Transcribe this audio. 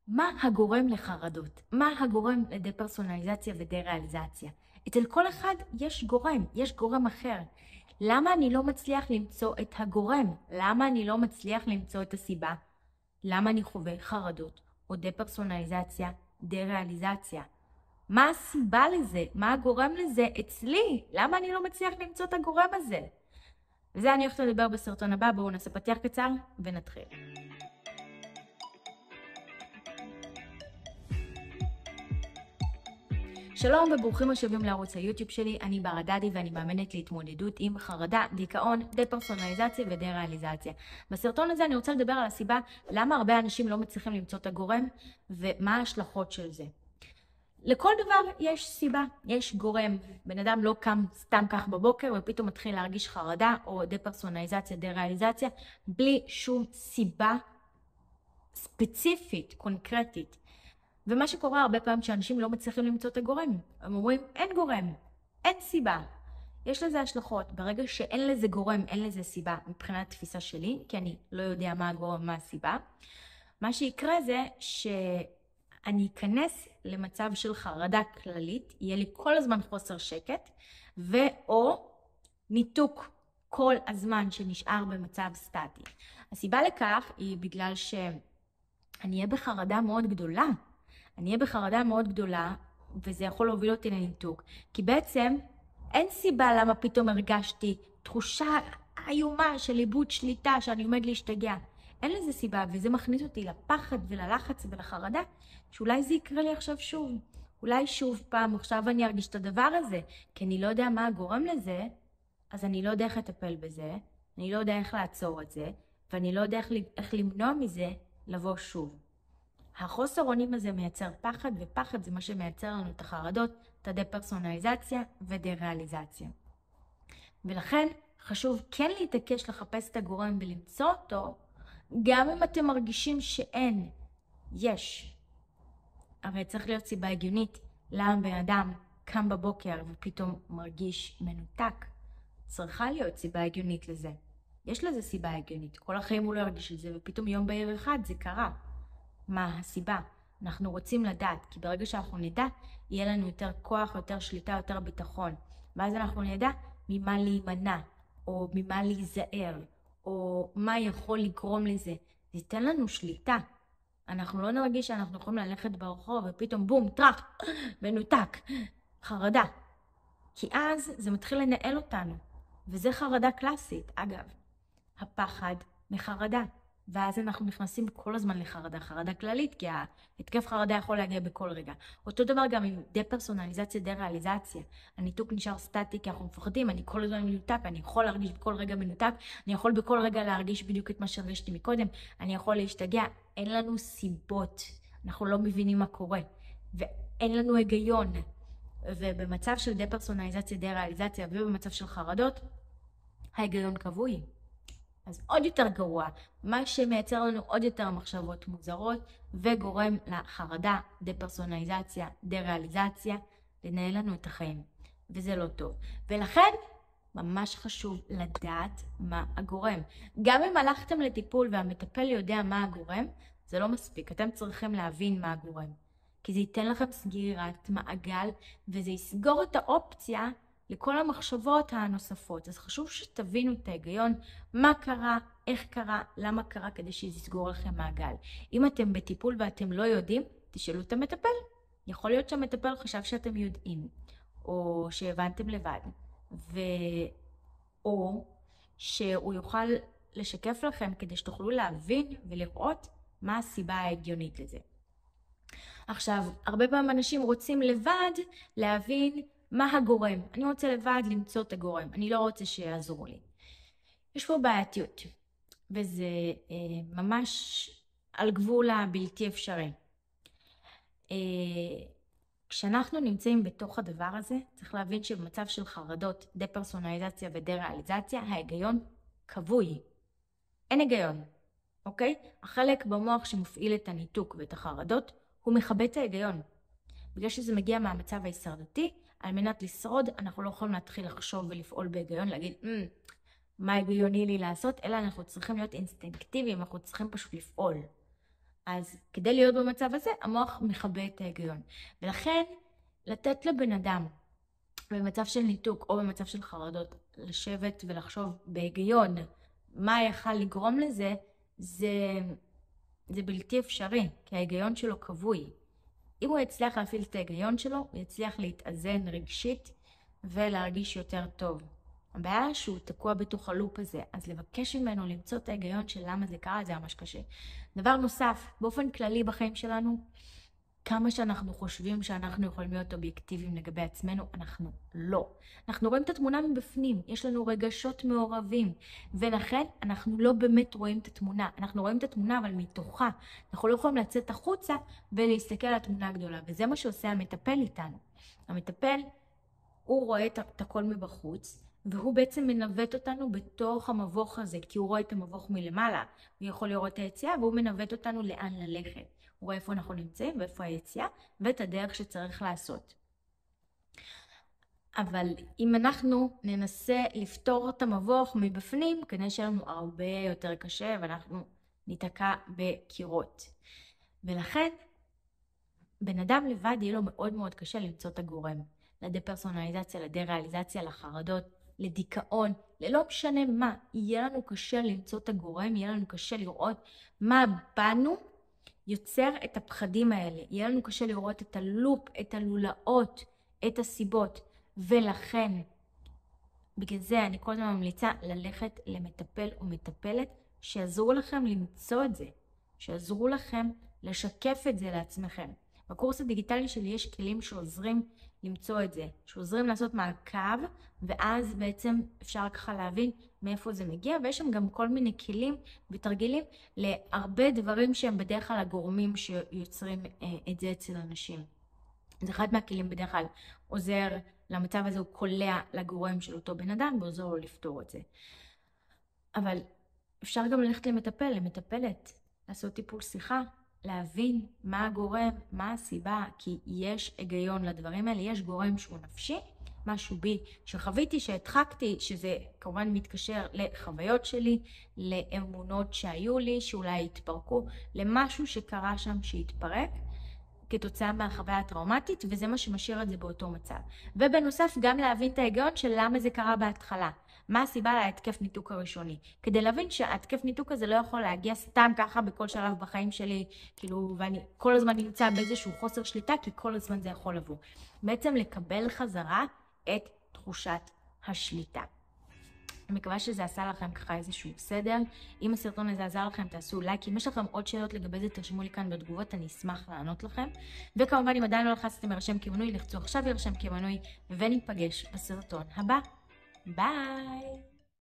מה הגורם לחרדות? מה הגורם לדה-פרסונליזציה ודה-ריאליזציה? אצל כל אחד יש גורם אחר. למה אני לא מצליח למצוא את הגורם? למה אני לא מצליח למצוא את הסיבה? למה אני חווה חרדות או דה-פרסונליזציה, דה-ריאליזציה? מה הסיבה לזה? מה הגורם לזה אצלי? למה אני לא מצליח למצוא את הגורם הזה? וזה אני הולכת לדבר בסרטון הבא. בואו נעשה פתיח קצר ונתחיל. שלום וברוכים השבים לערוץ היוטיוב שלי, אני בר דדי ואני מאמנת להתמודדות עם חרדה, דיכאון, דה-פרסונליזציה ודה-ריאליזציה. בסרטון הזה אני רוצה לדבר על הסיבה למה הרבה אנשים לא מצליחים למצוא את הגורם ומה ההשלכות של זה. לכל דבר יש סיבה, יש גורם. בן אדם לא קם סתם כך בבוקר ופתאום מתחיל להרגיש חרדה או דה-פרסונליזציה, דה-ריאליזציה, בלי שום סיבה ספציפית, קונקרטית. ומה שקורה הרבה פעמים שאנשים לא מצליחים למצוא את הגורם. הם אומרים, אין גורם, אין סיבה. יש לזה השלכות. ברגע שאין לזה גורם, אין לזה סיבה מבחינת התפיסה שלי, כי אני לא יודע מה הגורם, מה הסיבה. מה שיקרה זה שאני אכנס למצב של חרדה כללית, יהיה לי כל הזמן חוסר שקט, או ניתוק כל הזמן שנשאר במצב סטטי. הסיבה לכך היא בגלל שאני אהיה בחרדה מאוד גדולה. אני אהיה בחרדה מאוד גדולה, וזה יכול להוביל אותי לניתוק. כי בעצם אין סיבה למה פתאום הרגשתי תחושה איומה של איבוד שליטה, שאני עומד להשתגע. אין לזה סיבה, וזה מכניס אותי לפחד וללחץ ולחרדה, שאולי זה יקרה לי עכשיו שוב. אולי שוב פעם, עכשיו אני ארגיש את הדבר הזה, כי אני לא יודע מה הגורם לזה, אז אני לא יודע איך לטפל בזה, אני לא יודע איך לעצור את זה, ואני לא יודע איך למנוע מזה לבוא שוב. החוסר אונים הזה מייצר פחד, ופחד זה מה שמייצר לנו את החרדות, את הדה-פרסונליזציה ודה-ריאליזציה. ולכן חשוב כן להתעקש לחפש את הגורם ולמצוא אותו, גם אם אתם מרגישים שאין, יש. הרי צריך להיות סיבה הגיונית, למה בן אדם קם בבוקר ופתאום מרגיש מנותק. צריכה להיות סיבה הגיונית לזה. יש לזה סיבה הגיונית, כל החיים הוא לא ירגיש את זה, ופתאום יום בהיר אחד זה קרה. מה הסיבה? אנחנו רוצים לדעת, כי ברגע שאנחנו נדע, יהיה לנו יותר כוח, יותר שליטה, יותר ביטחון. ואז אנחנו נדע ממה להימנע, או ממה להיזהר, או מה יכול לגרום לזה. זה ייתן לנו שליטה. אנחנו לא נרגיש שאנחנו יכולים ללכת ברחוב, ופתאום בום, טרח, מנותק, חרדה. כי אז זה מתחיל לנהל אותנו. וזה חרדה קלאסית, אגב. הפחד מחרדה. ואז אנחנו נכנסים כל הזמן לחרדה, חרדה כללית, כי ההתקף חרדה יכול להגיע בכל רגע. אותו דבר גם עם דה-פרסונליזציה, דה-ריאליזציה. הניתוק נשאר סטטי כי אנחנו מפחדים, אני כל הזמן מנותק, אני יכול להרגיש בכל רגע מנותק, אני יכול בכל רגע להרגיש בדיוק את מה שהרגשתי מקודם, אני יכול להשתגע, אין לנו סיבות, אנחנו לא מבינים מה קורה, ואין לנו היגיון. ובמצב של דה-פרסונליזציה, דה-ריאליזציה, ובמצב של חרדות, ההיגיון כבוי. אז עוד יותר גרוע, מה שמייצר לנו עוד יותר מחשבות מוזרות וגורם לחרדה, דה-פרסונליזציה, דה-ריאליזציה, לנהל לנו את החיים. וזה לא טוב. ולכן ממש חשוב לדעת מה הגורם. גם אם הלכתם לטיפול והמטפל יודע מה הגורם, זה לא מספיק. אתם צריכים להבין מה הגורם. כי זה ייתן לכם סגירת מעגל וזה יסגור את האופציה לכל המחשבות הנוספות. אז חשוב שתבינו את ההיגיון, מה קרה, איך קרה, למה קרה, כדי שיסגור לכם מעגל. אם אתם בטיפול ואתם לא יודעים, תשאלו את המטפל. יכול להיות שהמטפל חשב שאתם יודעים, או שהבנתם לבד, או שהוא יוכל לשקף לכם כדי שתוכלו להבין ולראות מה הסיבה ההגיונית לזה. עכשיו, הרבה פעמים אנשים רוצים לבד להבין מה הגורם. אני רוצה לבד למצוא את הגורם. אני לא רוצה שיעזרו לי. יש פה בעייתיות, וזה ממש על גבול הבלתי אפשרי. כשאנחנו נמצאים בתוך הדבר הזה, צריך להבין שבמצב של חרדות, דה-פרסונליזציה ודה-ריאליזציה, ההיגיון כבוי. אין היגיון, אוקיי? החלק במוח שמפעיל את הניתוק ואת החרדות, הוא מכבה את ההיגיון. בגלל שזה מגיע מהמצב ההישרדותי, על מנת לשרוד, אנחנו לא יכולים להתחיל לחשוב ולפעול בהיגיון, להגיד, מה הגיוני לי לעשות, אלא אנחנו צריכים להיות אינסטינקטיביים, אנחנו צריכים פשוט לפעול. אז כדי להיות במצב הזה, המוח מכבה את ההיגיון. ולכן, לתת לבן אדם במצב של ניתוק או במצב של חרדות, לשבת ולחשוב בהיגיון מה יכל לגרום לזה, זה בלתי אפשרי, כי ההיגיון שלו כבוי. אם הוא יצליח להפעיל את ההיגיון שלו, הוא יצליח להתאזן רגשית ולהרגיש יותר טוב. הבעיה שהוא תקוע בתוך הלופ הזה, אז לבקש ממנו למצוא את ההיגיון של למה זה קרה, זה ממש קשה. דבר נוסף, באופן כללי בחיים שלנו, כמה שאנחנו חושבים שאנחנו יכולים להיות אובייקטיביים לגבי עצמנו, אנחנו לא. אנחנו רואים את התמונה מבפנים, יש לנו רגשות מעורבים, ולכן אנחנו לא באמת רואים את התמונה. אנחנו רואים את התמונה אבל מתוכה. אנחנו לא יכולים לצאת החוצה ולהסתכל על התמונה הגדולה, וזה מה שעושה המטפל איתנו. המטפל, הוא רואה את הכל מבחוץ, והוא בעצם מנווט אותנו בתוך המבוך הזה, כי הוא רואה את המבוך מלמעלה, הוא יכול לראות את היציאה, והוא מנווט אותנו לאן ללכת. הוא רואה איפה אנחנו נמצאים ואיפה היציאה, ואת הדרך שצריך לעשות. אבל אם אנחנו ננסה לפתור את המבוך מבפנים, כנראה שיהיה לנו הרבה יותר קשה, ואנחנו ניתקע בקירות. ולכן, בן אדם לבד יהיה לו מאוד מאוד קשה למצוא את הגורם. לדה-פרסונליזציה, לדה-ריאליזציה, לחרדות, לדיכאון, ללא משנה מה. יהיה לנו קשה למצוא את הגורם, יהיה לנו קשה לראות מה בנו יוצר את הפחדים האלה. יהיה לנו קשה לראות את הלופ, את הלולאות, את הסיבות. ולכן, בגלל זה אני כל הזמן ממליצה ללכת למטפל או מטפלת שיעזרו לכם למצוא את זה. שיעזרו לכם לשקף את זה לעצמכם. בקורס הדיגיטלי שלי יש כלים שעוזרים למצוא את זה, שעוזרים לעשות מעקב, ואז בעצם אפשר ככה להבין מאיפה זה מגיע, ויש שם גם כל מיני כלים ותרגילים להרבה דברים שהם בדרך כלל הגורמים שיוצרים את זה אצל אנשים. זה אחד מהכלים בדרך כלל עוזר למצב הזה, הוא קולע לגורם של אותו בן אדם, ועוזר לו לפתור את זה. אבל אפשר גם ללכת למטפל, למטפלת, לעשות טיפול שיחה, להבין מה הגורם, מה הסיבה, כי יש היגיון לדברים האלה, יש גורם שהוא נפשי, משהו בי שחוויתי, שהדחקתי, שזה כמובן מתקשר לחוויות שלי, לאמונות שהיו לי, שאולי התפרקו, למשהו שקרה שם שהתפרק, כתוצאה מהחוויה הטראומטית, וזה מה שמשאיר את זה באותו מצב. ובנוסף גם להבין את ההיגיון של למה זה קרה בהתחלה. מה הסיבה להתקף ניתוק הראשוני? כדי להבין שההתקף ניתוק הזה לא יכול להגיע סתם ככה בכל שלב בחיים שלי, כאילו, ואני כל הזמן נמצא באיזשהו חוסר שליטה, כי כל הזמן זה יכול לבוא. בעצם לקבל חזרה את תחושת השליטה. אני מקווה שזה עשה לכם ככה איזשהו סדר. אם הסרטון הזה עזר לכם, תעשו לייק. אם יש לכם עוד שאלות לגבי זה, תרשמו לי כאן בתגובות, אני אשמח לענות לכם. וכמובן, אם עדיין לא לחצתם להירשם כמנוי, לחצו עכשיו להירשם כמנוי, וניפגש בסרטון הבא. ביי!